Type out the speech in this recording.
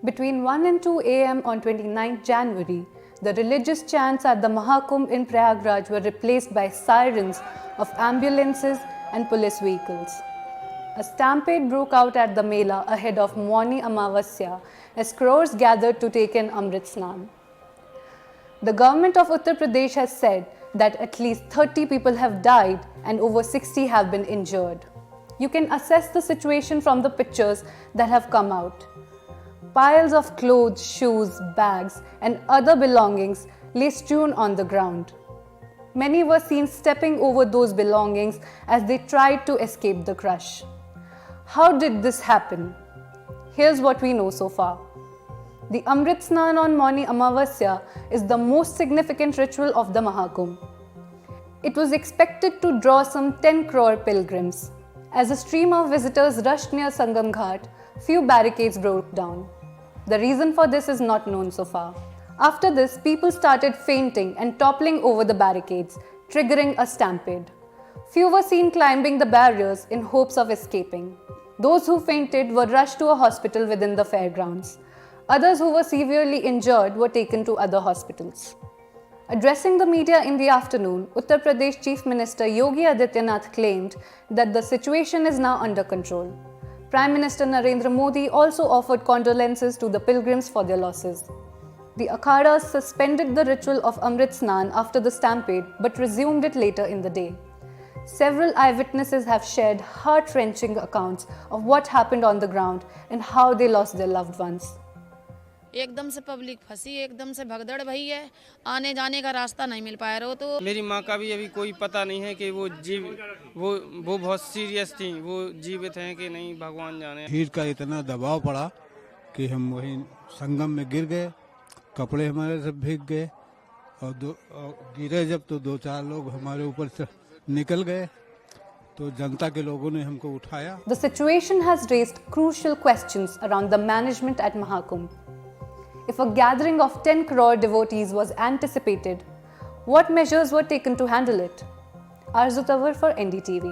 Between 1 and 2 a.m. on 29th January, the religious chants at the Mahakumbh in Prayagraj were replaced by sirens of ambulances and police vehicles. A stampede broke out at the Mela ahead of Mauni Amavasya as crores gathered to take in Amrit Snan. The government of Uttar Pradesh has said that at least 30 people have died and over 60 have been injured. You can assess the situation from the pictures that have come out. Piles of clothes, shoes, bags, and other belongings lay strewn on the ground. Many were seen stepping over those belongings as they tried to escape the crush. How did this happen? Here's what we know so far. The Amrit Snan on Mauni Amavasya is the most significant ritual of the Mahakumbh. It was expected to draw some 10 crore pilgrims. As a stream of visitors rushed near Sangam Ghat, few barricades broke down. The reason for this is not known so far. After this, people started fainting and toppling over the barricades, triggering a stampede. Few were seen climbing the barriers in hopes of escaping. Those who fainted were rushed to a hospital within the fairgrounds. Others who were severely injured were taken to other hospitals. Addressing the media in the afternoon, Uttar Pradesh Chief Minister Yogi Adityanath claimed that the situation is now under control. Prime Minister Narendra Modi also offered condolences to the pilgrims for their losses. The akhadas suspended the ritual of Amrit Snan after the stampede but resumed it later in the day. Several eyewitnesses have shared heart-wrenching accounts of what happened on the ground and how they lost their loved ones. एकदम से public फंसी, एकदम से भगदड़ भई है, आने जाने का रास्ता नहीं मिल पाया रहा। तो मेरी माँ का भी अभी कोई पता नहीं है कि वो बहुत सीरियस थी, वो जीवित हैं कि नहीं, भगवान जाने। भीड़ का इतना दबाव पड़ा कि हम वहीं संगम में गिर गए, कपड़े हमारे सब भीग गए और गिरे जब तो 2-4 लोग हमारे ऊपर से निकल गए, तो जनता के लोगों ने हमको उठाया। The situation has raised crucial questions around the management at Mahakumbh. If a gathering of 10 crore devotees was anticipated, what measures were taken to handle it? Arzu Tawar for NDTV.